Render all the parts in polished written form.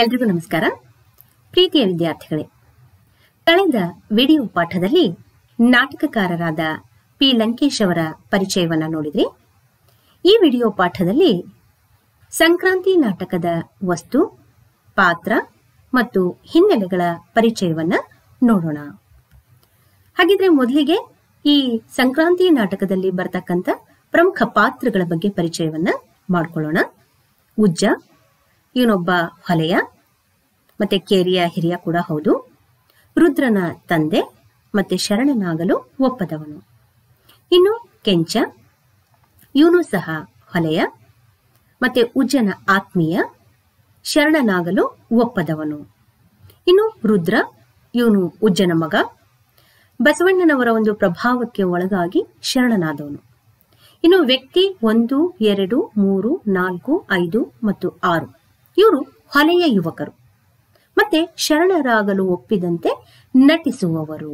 ಎಲ್ರಿಗೂ ನಮಸ್ಕಾರ. ಪ್ರೀತಿಯ ವಿದ್ಯಾರ್ಥಿಗಳೇ, ಕಳೆದ ವಿಡಿಯೋ ಪಾಠದಲ್ಲಿ ನಾಟಕಕಾರರಾದ ಪಿ ಲಂಕೇಶ್ ಅವರ ಪರಿಚಯವನ್ನು ನೋಡಿದ್ರಿ. ಈ ವಿಡಿಯೋ ಪಾಠದಲ್ಲಿ ಸಂಕ್ರಾಂತಿ ನಾಟಕದ ವಸ್ತು, ಪಾತ್ರ ಮತ್ತು ಹಿನ್ನೆಲೆಗಳ ಪರಿಚಯವನ್ನ ನೋಡೋಣ. ಹಾಗಿದ್ರೆ ಮೊದಲಿಗೆ ಈ ಸಂಕ್ರಾಂತಿ ನಾಟಕದಲ್ಲಿ ಬರ್ತಕ್ಕಂಥ ಪ್ರಮುಖ ಪಾತ್ರಗಳ ಬಗ್ಗೆ ಪರಿಚಯವನ್ನ ಮಾಡಿಕೊಳ್ಳೋಣ. ಉಜ್ಜ, ಇವನೊಬ್ಬ ಹೊಲೆಯ ಮತ್ತೆ ಕೇರಿಯ ಹಿರಿಯ ಕೂಡ ಹೌದು. ರುದ್ರನ ತಂದೆ ಮತ್ತೆ ಶರಣನಾಗಲು ಒಪ್ಪದವನು. ಇನ್ನು ಕೆಂಚ, ಇವನು ಸಹ ಹೊಲೆಯ ಮತ್ತೆ ಉಜ್ಜನ ಆತ್ಮೀಯ, ಶರಣನಾಗಲು ಒಪ್ಪದವನು. ಇನ್ನು ರುದ್ರ, ಇವನು ಉಜ್ಜನ ಮಗ, ಬಸವಣ್ಣನವರ ಒಂದು ಪ್ರಭಾವಕ್ಕೆ ಒಳಗಾಗಿ ಶರಣನಾದವನು. ಇನ್ನು ವ್ಯಕ್ತಿ 1, 2, 3, 4, 5 ಮತ್ತು 6 ಇವರು ಹೊಲೆಯ ಯುವಕರು ಮತ್ತೆ ಶರಣರಾಗಲು ಒಪ್ಪಿದಂತೆ ನಟಿಸುವವರು.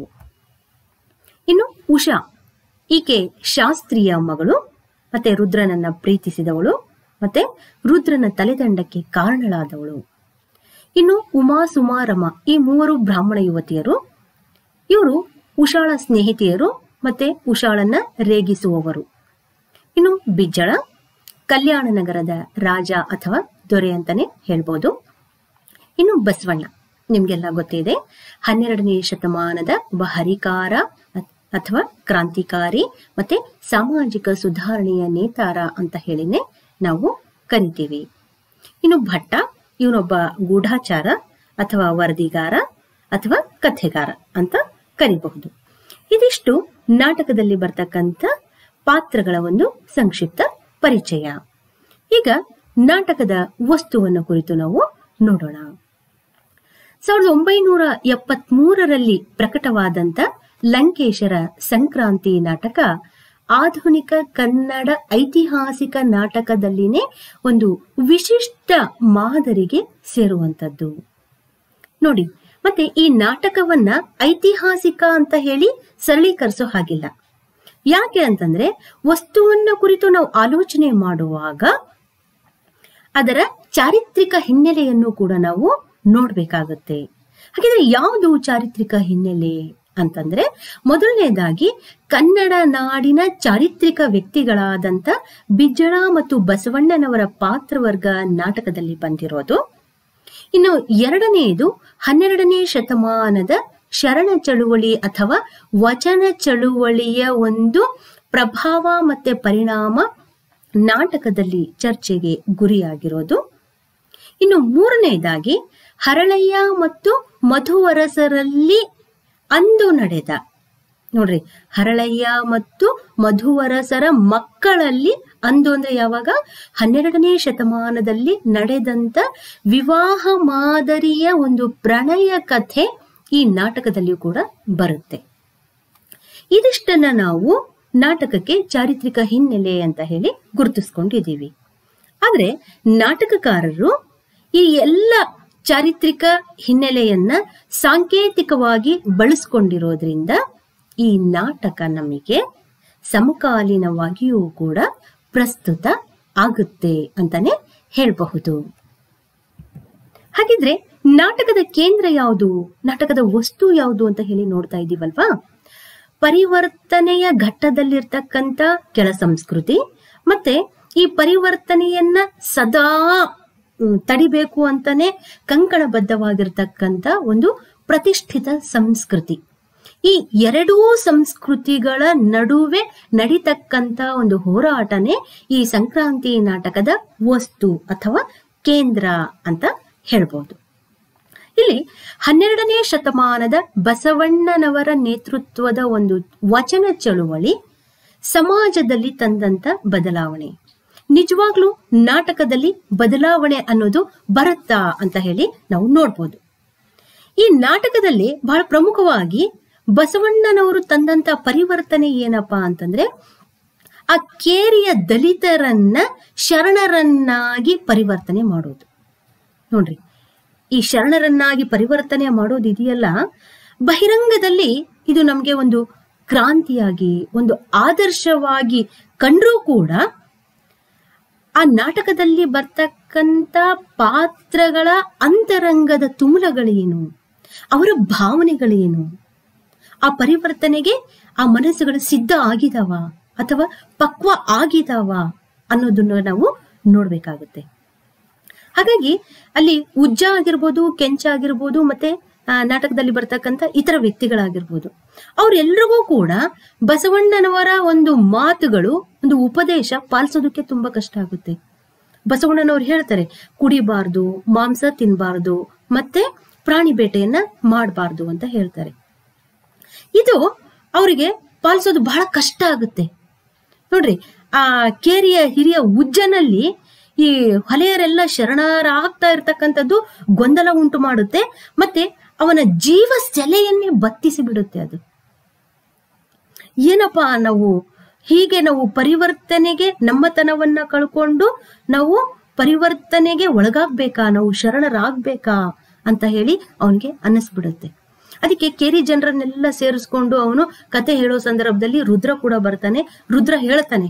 ಇನ್ನು ಉಷಾ, ಈಕೆ ಶಾಸ್ತ್ರೀಯ ಮಗಳು ಮತ್ತೆ ರುದ್ರನನ್ನ ಪ್ರೀತಿಸಿದವಳು ಮತ್ತೆ ರುದ್ರನ ತಲೆದಂಡಕ್ಕೆ ಕಾರಣಳಾದವಳು. ಇನ್ನು ಉಮಾ, ಸುಮಾ, ರಮ ಈ 3 ಬ್ರಾಹ್ಮಣ ಯುವತಿಯರು. ಇವರು ಉಷಾಳ ಸ್ನೇಹಿತೆಯರು ಮತ್ತೆ ಉಷಾಳನ್ನ ರೇಗಿಸುವವರು. ಇನ್ನು ಬಿಜ್ಜಳ, ಕಲ್ಯಾಣ ನಗರದ ರಾಜ ಅಥವಾ ದೊರೆ ಅಂತಾನೆ ಹೇಳ್ಬೋದು. ಇನ್ನು ಬಸವಣ್ಣ, ನಿಮ್ಗೆಲ್ಲ ಗೊತ್ತಿದೆ, 12ನೇ ಶತಮಾನದ ಒಬ್ಬ ಹರಿಕಾರ ಅಥವಾ ಕ್ರಾಂತಿಕಾರಿ ಮತ್ತೆ ಸಾಮಾಜಿಕ ಸುಧಾರಣೆಯ ನೇತಾರ ಅಂತ ಹೇಳಿನೇ ನಾವು ಕರಿತೀವಿ. ಇನ್ನು ಭಟ್ಟ, ಇವನೊಬ್ಬ ಗೂಢಾಚಾರ ಅಥವಾ ವರದಿಗಾರ ಅಥವಾ ಕಥೆಗಾರ ಅಂತ ಕರಿಬಹುದು. ಇದಿಷ್ಟು ನಾಟಕದಲ್ಲಿ ಬರ್ತಕ್ಕಂಥ ಪಾತ್ರಗಳ ಒಂದು ಸಂಕ್ಷಿಪ್ತ ಪರಿಚಯ. ಈಗ ನಾಟಕದ ವಸ್ತುವನ್ನು ಕುರಿತು ನಾವು ನೋಡೋಣ. 1973ರಲ್ಲಿ ಪ್ರಕಟವಾದಂತ ಲಂಕೇಶರ ಸಂಕ್ರಾಂತಿ ನಾಟಕ ಆಧುನಿಕ ಕನ್ನಡ ಐತಿಹಾಸಿಕ ನಾಟಕದಲ್ಲಿನೇ ಒಂದು ವಿಶಿಷ್ಟ ಮಾದರಿಗೆ ಸೇರುವಂತದ್ದು. ನೋಡಿ, ಮತ್ತೆ ಈ ನಾಟಕವನ್ನ ಐತಿಹಾಸಿಕ ಅಂತ ಹೇಳಿ ಸರಳೀಕರಿಸೋ ಹಾಗಿಲ್ಲ. ಯಾಕೆ ಅಂತಂದ್ರೆ ವಸ್ತುವನ್ನ ಕುರಿತು ನಾವು ಆಲೋಚನೆ ಮಾಡುವಾಗ ಅದರ ಚಾರಿತ್ರಿಕ ಹಿನ್ನೆಲೆಯನ್ನು ಕೂಡ ನಾವು ನೋಡ್ಬೇಕಾಗತ್ತೆ. ಹಾಗಿದ್ರೆ ಯಾವುದು ಚಾರಿತ್ರಿಕ ಹಿನ್ನೆಲೆ ಅಂತಂದ್ರೆ, ಮೊದಲನೇದಾಗಿ ಕನ್ನಡ ನಾಡಿನ ಚಾರಿತ್ರಿಕ ವ್ಯಕ್ತಿಗಳಾದಂತ ಬಿಜ್ಜಳ ಮತ್ತು ಬಸವಣ್ಣನವರ ಪಾತ್ರವರ್ಗ ನಾಟಕದಲ್ಲಿ ಬಂದಿರೋದು. ಇನ್ನು ಎರಡನೆಯದು 12ನೇ ಶತಮಾನದ ಶರಣ ಚಳುವಳಿ ಅಥವಾ ವಚನ ಚಳುವಳಿಯ ಒಂದು ಪ್ರಭಾವ ಮತ್ತೆ ಪರಿಣಾಮ ನಾಟಕದಲ್ಲಿ ಚರ್ಚೆಗೆ ಗುರಿಯಾಗಿರೋದು. ಇನ್ನು ಮೂರನೆಯದಾಗಿ ಹರಳಯ್ಯ ಮತ್ತು ಮಧುವರಸರಲ್ಲಿ ಅಂದು ನಡೆದ, ನೋಡ್ರಿ, ಹರಳಯ್ಯ ಮತ್ತು ಮಧುವರಸರ ಮಕ್ಕಳಲ್ಲಿ ಅಂದು ಅಂದ್ರೆ ಯಾವಾಗ 12ನೇ ಶತಮಾನದಲ್ಲಿ ನಡೆದಂತ ವಿವಾಹ ಮಾದರಿಯ ಒಂದು ಪ್ರಣಯ ಕಥೆ ಈ ನಾಟಕದಲ್ಲಿಯೂ ಕೂಡ ಬರುತ್ತೆ. ಇದಿಷ್ಟನ್ನ ನಾವು ನಾಟಕಕ್ಕೆ ಚಾರಿತ್ರಿಕ ಹಿನ್ನೆಲೆ ಅಂತ ಹೇಳಿ ಗುರುತಿಸ್ಕೊಂಡಿದ್ದೀವಿ. ಆದ್ರೆ ನಾಟಕಕಾರರು ಈ ಎಲ್ಲ ಚಾರಿತ್ರಿಕ ಹಿನ್ನೆಲೆಯನ್ನ ಸಾಂಕೇತಿಕವಾಗಿ ಬಳಸ್ಕೊಂಡಿರೋದ್ರಿಂದ ಈ ನಾಟಕ ನಮಗೆ ಸಮಕಾಲೀನವಾಗಿಯೂ ಕೂಡ ಪ್ರಸ್ತುತ ಆಗುತ್ತೆ ಅಂತಾನೆ ಹೇಳಬಹುದು. ಹಾಗಿದ್ರೆ ನಾಟಕದ ಕೇಂದ್ರ ಯಾವುದು, ನಾಟಕದ ವಸ್ತು ಯಾವುದು ಅಂತ ಹೇಳಿ ನೋಡ್ತಾ ಇದ್ದೀವಲ್ವಾ. ಪರಿವರ್ತನೆಯ ಘಟ್ಟದಲ್ಲಿರ್ತಕ್ಕಂಥ ಕೆಳ ಸಂಸ್ಕೃತಿ ಮತ್ತೆ ಈ ಪರಿವರ್ತನೆಯನ್ನ ಸದಾ ತಡಿಬೇಕು ಅಂತಾನೆ ಕಂಕಣಬದ್ಧವಾಗಿರ್ತಕ್ಕಂಥ ಒಂದು ಪ್ರತಿಷ್ಠಿತ ಸಂಸ್ಕೃತಿ. ಈ ಎರಡೂ ಸಂಸ್ಕೃತಿಗಳ ನಡುವೆ ನಡೀತಕ್ಕಂಥ ಒಂದು ಹೋರಾಟನೇ ಈ ಸಂಕ್ರಾಂತಿ ನಾಟಕದ ವಸ್ತು ಅಥವಾ ಕೇಂದ್ರ ಅಂತ ಹೇಳ್ಬೋದು. ಇಲ್ಲಿ 12ನೇ ಶತಮಾನದ ಬಸವಣ್ಣನವರ ನೇತೃತ್ವದ ಒಂದು ವಚನ ಚಳುವಳಿ ಸಮಾಜದಲ್ಲಿ ತಂದಂತ ಬದಲಾವಣೆ. ನಿಜವಾಗ್ಲೂ ನಾಟಕದಲ್ಲಿ ಬದಲಾವಣೆ ಅನ್ನೋದು ಬರುತ್ತಾ ಅಂತ ಹೇಳಿ ನಾವು ನೋಡ್ಬೋದು. ಈ ನಾಟಕದಲ್ಲಿ ಬಹಳ ಪ್ರಮುಖವಾಗಿ ಬಸವಣ್ಣನವರು ತಂದಂತ ಪರಿವರ್ತನೆ ಏನಪ್ಪಾ ಅಂತಂದ್ರೆ, ಆ ಕೇರಿಯ ದಲಿತರನ್ನ ಶರಣರನ್ನಾಗಿ ಪರಿವರ್ತನೆ ಮಾಡೋದು. ನೋಡ್ರಿ, ಈ ಶರಣರನ್ನಾಗಿ ಪರಿವರ್ತನೆ ಮಾಡೋದಿದೆಯಲ್ಲ, ಬಹಿರಂಗದಲ್ಲಿ ಇದು ನಮ್ಗೆ ಒಂದು ಕ್ರಾಂತಿಯಾಗಿ ಒಂದು ಆದರ್ಶವಾಗಿ ಕಂಡ್ರೂ ಕೂಡ ಆ ನಾಟಕದಲ್ಲಿ ಬರ್ತಕ್ಕಂಥ ಪಾತ್ರಗಳ ಅಂತರಂಗದ ತುಮುಲಗಳೇನು, ಅವರ ಭಾವನೆಗಳೇನು, ಆ ಪರಿವರ್ತನೆಗೆ ಆ ಮನಸ್ಸುಗಳು ಸಿದ್ಧ ಆಗಿದಾವ ಅಥವಾ ಪಕ್ವ ಆಗಿದಾವ ಅನ್ನೋದನ್ನ ನಾವು ನೋಡ್ಬೇಕಾಗುತ್ತೆ. ಹಾಗಾಗಿ ಅಲ್ಲಿ ಉಜ್ಜ ಆಗಿರ್ಬೋದು, ಕೆಂಚ ಆಗಿರ್ಬೋದು, ಮತ್ತೆ ನಾಟಕದಲ್ಲಿ ಬರ್ತಕ್ಕಂಥ ಇತರ ವ್ಯಕ್ತಿಗಳಾಗಿರ್ಬೋದು, ಅವ್ರೆಲ್ರಿಗೂ ಕೂಡ ಬಸವಣ್ಣನವರ ಒಂದು ಮಾತುಗಳು, ಒಂದು ಉಪದೇಶ ಪಾಲಿಸೋದಕ್ಕೆ ತುಂಬಾ ಕಷ್ಟ ಆಗುತ್ತೆ. ಬಸವಣ್ಣನವ್ರು ಹೇಳ್ತಾರೆ, ಕುಡಿಬಾರ್ದು, ಮಾಂಸ ತಿನ್ಬಾರ್ದು, ಮತ್ತೆ ಪ್ರಾಣಿ ಬೇಟೆಯನ್ನ ಮಾಡಬಾರ್ದು ಅಂತ ಹೇಳ್ತಾರೆ. ಇದು ಅವರಿಗೆ ಪಾಲಿಸೋದು ಬಹಳ ಕಷ್ಟ ಆಗುತ್ತೆ. ನೋಡ್ರಿ, ಆ ಕೇರಿಯ ಹಿರಿಯ ಉಜ್ಜನಲ್ಲಿ ಈ ಹೊಲೆಯರೆಲ್ಲ ಶರಣರಾಗ್ತಾ ಇರ್ತಕ್ಕಂಥದ್ದು ಗೊಂದಲ ಉಂಟು ಮಾಡುತ್ತೆ, ಮತ್ತೆ ಅವನ ಜೀವ ಸೆಲೆಯನ್ನೇ ಬತ್ತಿಸಿ ಬಿಡುತ್ತೆ. ಅದು ಏನಪ್ಪಾ, ನಾವು ಪರಿವರ್ತನೆಗೆ ನಮ್ಮತನವನ್ನ ಕಳ್ಕೊಂಡು ನಾವು ಪರಿವರ್ತನೆಗೆ ಒಳಗಾಗ್ಬೇಕಾ, ನಾವು ಶರಣರಾಗ್ಬೇಕಾ ಅಂತ ಹೇಳಿ ಅವನಿಗೆ ಅನ್ನಿಸ್ಬಿಡುತ್ತೆ. ಅದಕ್ಕೆ ಕೇರಿ ಜನರನ್ನೆಲ್ಲ ಸೇರಿಸ್ಕೊಂಡು ಅವನು ಕತೆ ಹೇಳೋ ಸಂದರ್ಭದಲ್ಲಿ ರುದ್ರ ಕೂಡ ಬರ್ತಾನೆ. ರುದ್ರ ಹೇಳ್ತಾನೆ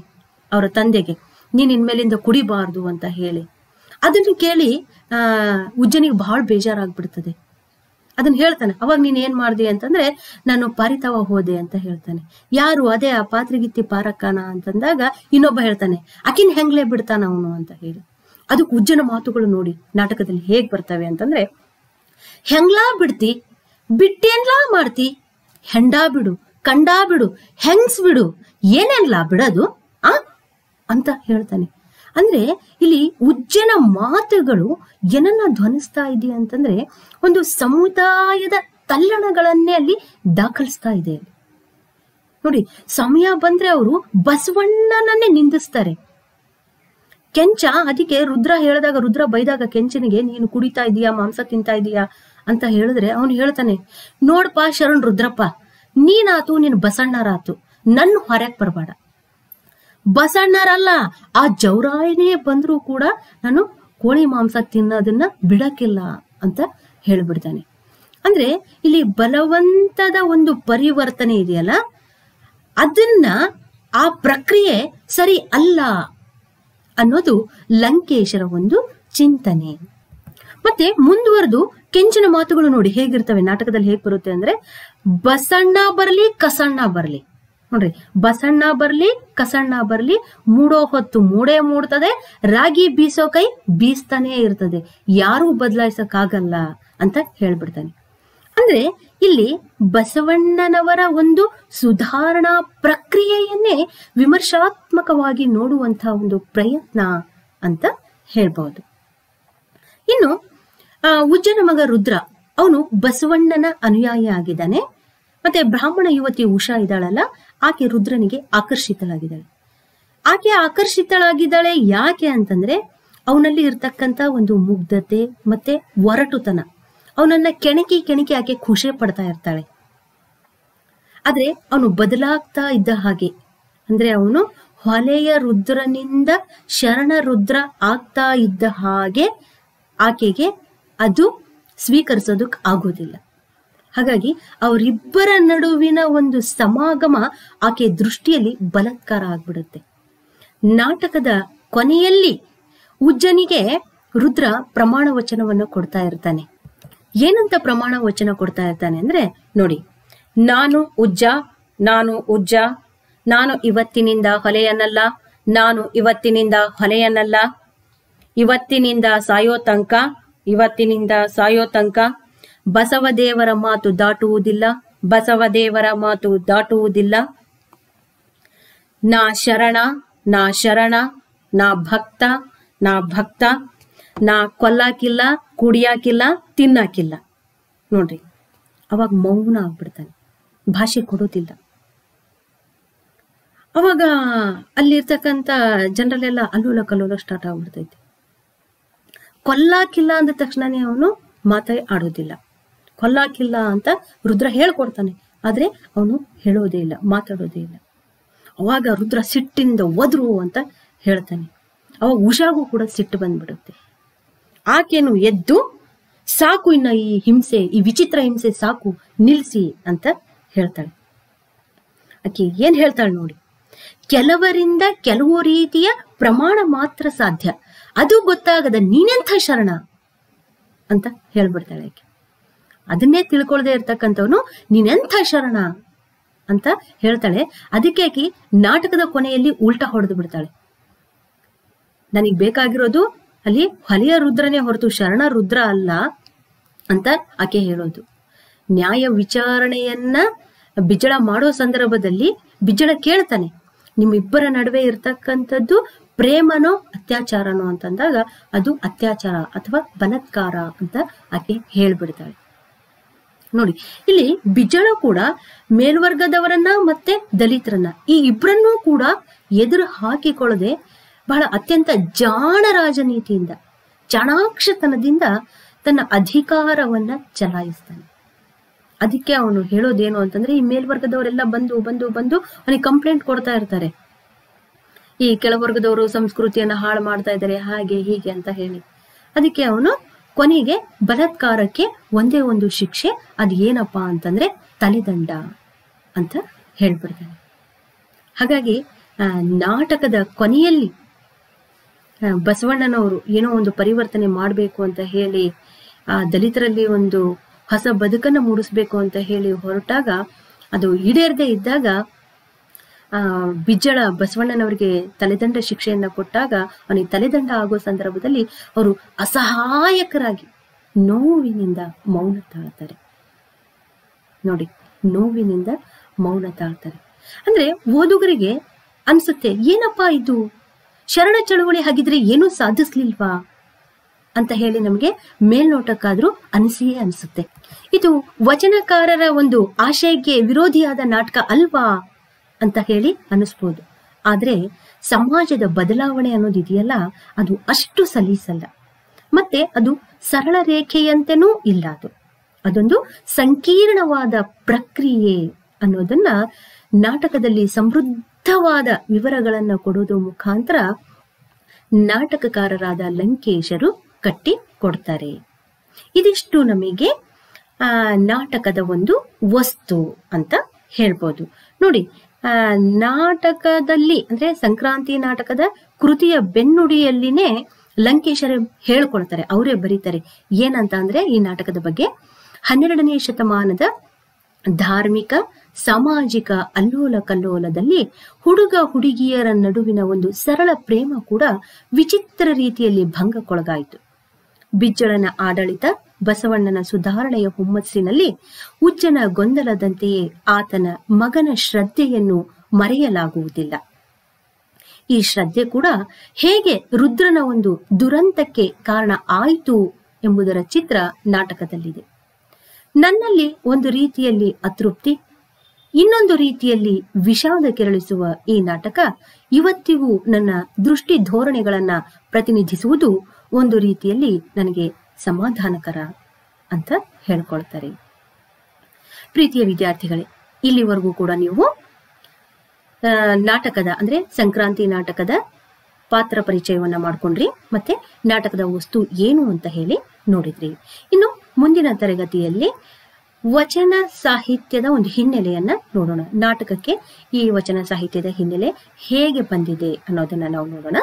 ಅವರ ತಂದೆಗೆ, ನೀನ್ ಇನ್ಮೇಲಿಂದ ಕುಡಿಬಾರ್ದು ಅಂತ ಹೇಳಿ. ಅದನ್ನು ಕೇಳಿ ಉಜ್ಜನಿಗೆ ಬಹಳ ಬೇಜಾರಾಗ್ಬಿಡ್ತದೆ. ಅದನ್ನ ಹೇಳ್ತಾನೆ. ಅವಾಗ ನೀನ್ ಏನ್ ಮಾಡ್ದೆ ಅಂತಂದ್ರೆ, ನಾನು ಪಾರಿತಾವ ಹೋದೆ ಅಂತ ಹೇಳ್ತಾನೆ. ಯಾರು? ಅದೇ ಆ ಪಾತ್ರಿಗಿತ್ತಿ ಪಾರಕ್ಕನ ಅಂತಂದಾಗ ಇನ್ನೊಬ್ಬ ಹೇಳ್ತಾನೆ, ಅಕಿನ್ ಹೆಂಗ್ಲೇ ಬಿಡ್ತಾನ ಅವನು ಅಂತ ಹೇಳಿ. ಅದಕ್ಕೆ ಉಜ್ಜನ ಮಾತುಗಳು ನೋಡಿ ನಾಟಕದಲ್ಲಿ ಹೇಗ್ ಬರ್ತವೆ ಅಂತಂದ್ರೆ, ಹೆಂಗ್ಲಾ ಬಿಡ್ತಿ, ಬಿಟ್ಟೇನ್ಲಾ ಮಾಡ್ತಿ, ಹೆಂಡಾ ಬಿಡು, ಕಂಡಾ ಬಿಡು, ಹೆಂಗ್ಸ್ ಬಿಡು, ಏನೇನ್ಲಾ ಬಿಡೋದು ಅಂತ ಹೇಳ್ತಾನೆ. ಅಂದ್ರೆ ಇಲ್ಲಿ ಉಜ್ಜನ ಮಾತುಗಳು ಏನನ್ನ ಧ್ವನಿಸ್ತಾ ಇದೆಯಾ ಅಂತಂದ್ರೆ, ಒಂದು ಸಮುದಾಯದ ತಲ್ಲಣಗಳನ್ನೇ ಅಲ್ಲಿ ದಾಖಲಿಸ್ತಾ ಇದೆ. ನೋಡಿ, ಸಮಯ ಬಂದ್ರೆ ಅವರು ಬಸವಣ್ಣನನ್ನೇ ನಿಂದಿಸ್ತಾರೆ. ಕೆಂಚ ಅದಕ್ಕೆ ರುದ್ರ ಹೇಳಿದಾಗ, ರುದ್ರ ಬೈದಾಗ ಕೆಂಚನಿಗೆ, ನೀನು ಕುಡಿತಾ ಇದೀಯಾ, ಮಾಂಸ ತಿಂತಾ ಇದೀಯಾ ಅಂತ ಹೇಳಿದ್ರೆ ಅವನು ಹೇಳ್ತಾನೆ, ನೋಡ್ಪ ಶರಣ್ ರುದ್ರಪ್ಪ, ನೀನಾತು ನಿನ್ ಬಸಣ್ಣರಾತು, ನನ್ನ ಹೊರಕ್ ಬರ್ಬೇಡ. ಬಸಣ್ಣರಲ್ಲ, ಆ ಜೌರಾಯನೇ ಬಂದ್ರೂ ಕೂಡ ನಾನು ಕೋಳಿ ಮಾಂಸ ತಿನ್ನೋದನ್ನ ಬಿಡಕ್ಕಿಲ್ಲ ಅಂತ ಹೇಳ್ಬಿಡ್ತಾನೆ. ಅಂದ್ರೆ ಇಲ್ಲಿ ಬಲವಂತದ ಒಂದು ಪರಿವರ್ತನೆ ಇದೆಯಲ್ಲ, ಅದನ್ನ ಆ ಪ್ರಕ್ರಿಯೆ ಸರಿ ಅಲ್ಲ ಅನ್ನೋದು ಲಂಕೇಶರ ಒಂದು ಚಿಂತನೆ. ಮತ್ತೆ ಮುಂದುವರೆದು ಕೆಂಚನ ಮಾತುಗಳು ನೋಡಿ ಹೇಗಿರ್ತವೆ ನಾಟಕದಲ್ಲಿ, ಹೇಗ್ ಬರುತ್ತೆ ಅಂದ್ರೆ, ಬಸಣ್ಣ ಬರ್ಲಿ ಕಸಣ್ಣ ಬರ್ಲಿ, ನೋಡ್ರಿ, ಬಸಣ್ಣ ಬರ್ಲಿ ಕಸಣ್ಣ ಬರ್ಲಿ, ಮೂಡೋ ಹೊತ್ತು ಮೂಡೇ ಮೂಡ್ತದೆ, ರಾಗಿ ಬೀಸೋ ಕೈ ಬೀಸ್ತಾನೇ ಇರ್ತದೆ, ಯಾರೂ ಬದಲಾಯಿಸಕ್ಕಾಗಲ್ಲ ಅಂತ ಹೇಳ್ಬಿಡ್ತಾನೆ. ಅಂದ್ರೆ ಇಲ್ಲಿ ಬಸವಣ್ಣನವರ ಒಂದು ಸುಧಾರಣಾ ಪ್ರಕ್ರಿಯೆಯನ್ನೇ ವಿಮರ್ಶಾತ್ಮಕವಾಗಿ ನೋಡುವಂತಹ ಒಂದು ಪ್ರಯತ್ನ ಅಂತ ಹೇಳ್ಬಹುದು. ಇನ್ನು ಉಜ್ಜನ ಮಗ ರುದ್ರ, ಅವನು ಬಸವಣ್ಣನ ಅನುಯಾಯಿ ಆಗಿದ್ದಾನೆ. ಮತ್ತೆ ಬ್ರಾಹ್ಮಣ ಯುವತಿ ಉಷಾ ಇದ್ದಾಳಲ್ಲ, ಆಕೆ ರುದ್ರನಿಗೆ ಆಕರ್ಷಿತಳಾಗಿದ್ದಾಳೆ. ಆಕೆ ಆಕರ್ಷಿತಳಾಗಿದ್ದಾಳೆ ಯಾಕೆ ಅಂತಂದ್ರೆ, ಅವನಲ್ಲಿ ಇರ್ತಕ್ಕಂಥ ಒಂದು ಮುಗ್ಧತೆ ಮತ್ತೆ ಒರಟುತನ, ಅವನನ್ನ ಕೆಣಕಿ ಕೆಣಕಿ ಆಕೆ ಖುಷಿ ಪಡ್ತಾ ಇರ್ತಾಳೆ. ಆದ್ರೆ ಅವನು ಬದಲಾಗ್ತಾ ಇದ್ದ ಹಾಗೆ, ಅಂದ್ರೆ ಅವನು ಹೊಲೆಯ ರುದ್ರನಿಂದ ಶರಣ ರುದ್ರ ಆಗ್ತಾ ಇದ್ದ ಹಾಗೆ ಆಕೆಗೆ ಅದು ಸ್ವೀಕರಿಸೋದಕ್ಕೆ ಆಗೋದಿಲ್ಲ. ಹಾಗಾಗಿ ಅವರಿಬ್ಬರ ನಡುವಿನ ಒಂದು ಸಮಾಗಮ ಆಕೆ ದೃಷ್ಟಿಯಲ್ಲಿ ಬಲಾತ್ಕಾರ ಆಗ್ಬಿಡುತ್ತೆ. ನಾಟಕದ ಕೊನೆಯಲ್ಲಿ ಉಜ್ಜನಿಗೆ ರುದ್ರ ಪ್ರಮಾಣ ವಚನವನ್ನು ಕೊಡ್ತಾ ಇರ್ತಾನೆ. ಏನಂತ ಪ್ರಮಾಣ ವಚನ ಕೊಡ್ತಾ ಇರ್ತಾನೆ ಅಂದ್ರೆ, ನೋಡಿ, ನಾನು ಉಜ್ಜ, ನಾನು ಉಜ್ಜ, ನಾನು ಇವತ್ತಿನಿಂದ ಹೊಲೆಯನ್ನಲ್ಲ, ನಾನು ಇವತ್ತಿನಿಂದ ಹೊಲೆಯನ್ನಲ್ಲ, ಇವತ್ತಿನಿಂದ ಸಾಯೋ ತನಕ, ಇವತ್ತಿನಿಂದ ಸಾಯೋ ತನಕ ಬಸವದೇವರ ಮಾತು ದಾಟುವುದಿಲ್ಲ, ಬಸವದೇವರ ಮಾತು ದಾಟುವುದಿಲ್ಲ. ನಾ ಶರಣ, ನಾ ಶರಣ, ನಾ ಭಕ್ತ, ನಾ ಭಕ್ತ, ನಾ ಕೊಲ್ಲಾಕಿಲ್ಲ, ಕುಡಿಯಾಕಿಲ್ಲ, ತಿನ್ನಾಕಿಲ್ಲ. ನೋಡ್ರಿ, ಅವಾಗ ಮೌನ ಆಗ್ಬಿಡ್ತಾನೆ, ಭಾಷೆ ಕೊಡೋದಿಲ್ಲ. ಅವಾಗ ಅಲ್ಲಿರ್ತಕ್ಕಂಥ ಜನರಲ್ಲೆಲ್ಲ ಅಲ್ಲೋಲ ಕಲ್ಲೋಲ ಸ್ಟಾರ್ಟ್ ಆಗ್ಬಿಡ್ತೈತಿ. ಕೊಲ್ಲಾಕಿಲ್ಲ ಅಂದ ತಕ್ಷಣನೇ ಅವನು ಮಾತೇ ಆಡೋದಿಲ್ಲ. ಕೊಲ್ಲಾಕಿಲ್ಲ ಅಂತ ರುದ್ರ ಹೇಳ್ಕೊಡ್ತಾನೆ, ಆದ್ರೆ ಅವನು ಹೇಳೋದೇ ಇಲ್ಲ, ಮಾತಾಡೋದೇ ಇಲ್ಲ. ಅವಾಗ ರುದ್ರ ಸಿಟ್ಟಿಂದ ಒದ್ರು ಅಂತ ಹೇಳ್ತಾನೆ. ಅವಾಗ ಉಷಾಗೂ ಕೂಡ ಸಿಟ್ಟು ಬಂದ್ಬಿಡುತ್ತೆ. ಆಕೆನು ಎದ್ದು, ಸಾಕು ಇನ್ನ ಈ ಹಿಂಸೆ, ಈ ವಿಚಿತ್ರ ಹಿಂಸೆ ಸಾಕು, ನಿಲ್ಸಿ ಅಂತ ಹೇಳ್ತಾಳೆ. ಆಕೆ ಏನ್ ಹೇಳ್ತಾಳೆ ನೋಡಿ, ಕೆಲವರಿಂದ ಕೆಲವು ರೀತಿಯ ಪ್ರಮಾಣ ಮಾತ್ರ ಸಾಧ್ಯ, ಅದು ಗೊತ್ತಾಗದ ನೀನೆಂಥ ಶರಣ ಅಂತ ಹೇಳ್ಬಿಡ್ತಾಳೆ ಆಕೆ. ಅದನ್ನೇ ತಿಳ್ಕೊಳ್ದೆ ಇರ್ತಕ್ಕಂಥವನು ನೀನೆಂಥ ಶರಣ ಅಂತ ಹೇಳ್ತಾಳೆ. ಅದಕ್ಕೆ ಆಕಿ ನಾಟಕದ ಕೊನೆಯಲ್ಲಿ ಉಲ್ಟಾ ಹೊಡೆದು ಬಿಡ್ತಾಳೆ. ನನಗ್ ಬೇಕಾಗಿರೋದು ಅಲ್ಲಿ ಹೊಲೆಯ ರುದ್ರನೇ ಹೊರತು ಶರಣ ರುದ್ರ ಅಲ್ಲ ಅಂತ ಆಕೆ ಹೇಳೋದು. ನ್ಯಾಯ ವಿಚಾರಣೆಯನ್ನ ಬಿಜ್ಜಳ ಮಾಡೋ ಸಂದರ್ಭದಲ್ಲಿ ಬಿಜ್ಜಳ ಕೇಳ್ತಾನೆ, ನಿಮ್ಮಿಬ್ಬರ ನಡುವೆ ಇರ್ತಕ್ಕಂಥದ್ದು ಪ್ರೇಮನೋ ಅತ್ಯಾಚಾರನೋ ಅಂತಂದಾಗ ಅದು ಅತ್ಯಾಚಾರ ಅಥವಾ ಬಲಾತ್ಕಾರ ಅಂತ ಆಕೆ ಹೇಳ್ಬಿಡ್ತಾಳೆ. ನೋಡಿ, ಇಲ್ಲಿ ಬಿಜ್ಜಳ ಕೂಡ ಮೇಲ್ವರ್ಗದವರನ್ನ ಮತ್ತೆ ದಲಿತರನ್ನ ಈ ಇಬ್ಬರನ್ನೂ ಕೂಡ ಎದುರು ಹಾಕಿಕೊಳ್ಳದೆ ಬಹಳ ಅತ್ಯಂತ ಜಾಣ ರಾಜನೀತಿಯಿಂದ, ಚಾಣಾಕ್ಷತನದಿಂದ ತನ್ನ ಅಧಿಕಾರವನ್ನ ಚಲಾಯಿಸ್ತಾನೆ. ಅದಕ್ಕೆ ಅವನು ಹೇಳೋದೇನು ಅಂತಂದ್ರೆ, ಈ ಮೇಲ್ವರ್ಗದವರೆಲ್ಲ ಬಂದು ಬಂದು ಬಂದು ಅವನಿಗೆ ಕಂಪ್ಲೇಂಟ್ ಕೊಡ್ತಾ ಇರ್ತಾರೆ, ಈ ಕೆಳವರ್ಗದವರು ಸಂಸ್ಕೃತಿಯನ್ನ ಹಾಳು ಮಾಡ್ತಾ ಇದ್ದಾರೆ ಹಾಗೆ ಹೀಗೆ ಅಂತ ಹೇಳಿ. ಅದಕ್ಕೆ ಅವನು ಕೊನೆಗೆ ಬಲಾತ್ಕಾರಕ್ಕೆ ಒಂದೇ ಒಂದು ಶಿಕ್ಷೆ, ಅದು ಏನಪ್ಪಾ ಅಂತಂದ್ರೆ ತಲೆದಂಡ ಅಂತ ಹೇಳ್ಬಿಡ್ತಾನೆ. ಹಾಗಾಗಿ ನಾಟಕದ ಕೊನೆಯಲ್ಲಿ ಬಸವಣ್ಣನವರು ಏನೋ ಒಂದು ಪರಿವರ್ತನೆ ಮಾಡಬೇಕು ಅಂತ ಹೇಳಿ, ಆ ದಲಿತರಲ್ಲಿ ಒಂದು ಹೊಸ ಬದುಕನ್ನ ಮೂಡಿಸ್ಬೇಕು ಅಂತ ಹೇಳಿ ಹೊರಟಾಗ ಅದು ಈಡೇರದೆ ಇದ್ದಾಗ ಬಿಜ್ಜಳ ಬಸವಣ್ಣನವರಿಗೆ ತಲೆದಂಡ ಶಿಕ್ಷೆಯನ್ನ ಕೊಟ್ಟಾಗ ಅವನಿಗೆ ತಲೆದಂಡ ಆಗೋ ಸಂದರ್ಭದಲ್ಲಿ ಅವರು ಅಸಹಾಯಕರಾಗಿ ನೋವಿನಿಂದ ಮೌನ ತಾಳ್ತಾರೆ. ನೋಡಿ, ನೋವಿನಿಂದ ಮೌನ ತಾಳ್ತಾರೆ ಅಂದ್ರೆ ಓದುಗರಿಗೆ ಅನ್ಸುತ್ತೆ, ಏನಪ್ಪಾ ಇದು ಶರಣ ಚಳುವಳಿ ಹಾಗಿದ್ರೆ ಏನೂ ಸಾಧಿಸ್ಲಿಲ್ವಾ ಅಂತ ಹೇಳಿ ನಮಗೆ ಮೇಲ್ನೋಟಕ್ಕಾದ್ರೂ ಅನಿಸಿಯೇ ಅನಿಸುತ್ತೆ. ಇದು ವಚನಕಾರರ ಒಂದು ಆಶಯಕ್ಕೆ ವಿರೋಧಿಯಾದ ನಾಟಕ ಅಲ್ವಾ ಅಂತ ಹೇಳಿ ಅನಿಸ್ಬೋದು. ಆದ್ರೆ ಸಮಾಜದ ಬದಲಾವಣೆ ಅನ್ನೋದಿದೆಯಲ್ಲ, ಅದು ಅಷ್ಟು ಸಲೀಸಲ್ಲ. ಮತ್ತೆ ಅದು ಸರಳ ರೇಖೆಯಂತೆನೂ ಇಲ್ಲ. ಅದೊಂದು ಸಂಕೀರ್ಣವಾದ ಪ್ರಕ್ರಿಯೆ ಅನ್ನೋದನ್ನ ನಾಟಕದಲ್ಲಿ ಸಮೃದ್ಧವಾದ ವಿವರಗಳನ್ನ ಕೊಡೋದು ಮುಖಾಂತರ ನಾಟಕಕಾರರಾದ ಲಂಕೇಶರು ಕಟ್ಟಿ ಕೊಡ್ತಾರೆ. ಇದಿಷ್ಟು ನಮಗೆ ನಾಟಕದ ಒಂದು ವಸ್ತು ಅಂತ ಹೇಳ್ಬೋದು. ನೋಡಿ, ನಾಟಕದಲ್ಲಿ ಅಂದ್ರೆ ಸಂಕ್ರಾಂತಿ ನಾಟಕದ ಕೃತಿಯ ಬೆನ್ನುಡಿಯಲ್ಲಿನೇ ಲಂಕೇಶರೇ ಹೇಳ್ಕೊಳ್ತಾರೆ, ಅವರೇ ಬರೀತಾರೆ. ಏನಂತ ಅಂದ್ರೆ ಈ ನಾಟಕದ ಬಗ್ಗೆ 12ನೇ ಶತಮಾನದ ಧಾರ್ಮಿಕ ಸಾಮಾಜಿಕ ಅಲ್ಲೋಲ ಕಲ್ಲೋಲದಲ್ಲಿ ಹುಡುಗ ಹುಡುಗಿಯರ ನಡುವಿನ ಒಂದು ಸರಳ ಪ್ರೇಮ ಕೂಡ ವಿಚಿತ್ರ ರೀತಿಯಲ್ಲಿ ಭಂಗಕ್ಕೊಳಗಾಯಿತು. ಬಿಜ್ಜಳನ ಆಡಳಿತ, ಬಸವಣ್ಣನ ಸುಧಾರಣೆಯ ಹುಮ್ಮಸ್ಸಿನಲ್ಲಿ ಉಜ್ಜನ ಗೊಂದಲದಂತೆಯೇ ಆತನ ಮಗನ ಶ್ರದ್ಧೆಯನ್ನು ಮರೆಯಲಾಗುವುದಿಲ್ಲ. ಈ ಶ್ರದ್ಧೆ ಕೂಡ ಹೇಗೆ ರುದ್ರನ ಒಂದು ದುರಂತಕ್ಕೆ ಕಾರಣ ಆಯಿತು ಎಂಬುದರ ಚಿತ್ರ ನಾಟಕದಲ್ಲಿದೆ. ನನ್ನಲ್ಲಿ ಒಂದು ರೀತಿಯಲ್ಲಿ ಅತೃಪ್ತಿ, ಇನ್ನೊಂದು ರೀತಿಯಲ್ಲಿ ವಿಷಾದ ಕೆರಳಿಸುವ ಈ ನಾಟಕ ಇವತ್ತಿಗೂ ನನ್ನ ದೃಷ್ಟಿ ಧೋರಣೆಗಳನ್ನ ಪ್ರತಿನಿಧಿಸುವುದು ಒಂದು ರೀತಿಯಲ್ಲಿ ನನಗೆ ಸಮಾಧಾನಕರ ಅಂತ ಹೇಳ್ಕೊಳ್ತಾರೆ. ಪ್ರೀತಿಯ ವಿದ್ಯಾರ್ಥಿಗಳೇ, ಇಲ್ಲಿವರೆಗೂ ಕೂಡ ನೀವು ನಾಟಕದ ಅಂದ್ರೆ ಸಂಕ್ರಾಂತಿ ನಾಟಕದ ಪಾತ್ರ ಪರಿಚಯವನ್ನ ಮಾಡ್ಕೊಂಡ್ರಿ, ಮತ್ತೆ ನಾಟಕದ ವಸ್ತು ಏನು ಅಂತ ಹೇಳಿ ನೋಡಿದ್ರಿ. ಇನ್ನು ಮುಂದಿನ ತರಗತಿಯಲ್ಲಿ ವಚನ ಸಾಹಿತ್ಯದ ಒಂದು ಹಿನ್ನೆಲೆಯನ್ನ ನೋಡೋಣ. ನಾಟಕಕ್ಕೆ ಈ ವಚನ ಸಾಹಿತ್ಯದ ಹಿನ್ನೆಲೆ ಹೇಗೆ ಬಂದಿದೆ ಅನ್ನೋದನ್ನ ನಾವು ನೋಡೋಣ.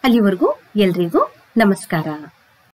ಅಲ್ಲಿವರೆಗೂ ಎಲ್ರಿಗೂ ನಮಸ್ಕಾರ.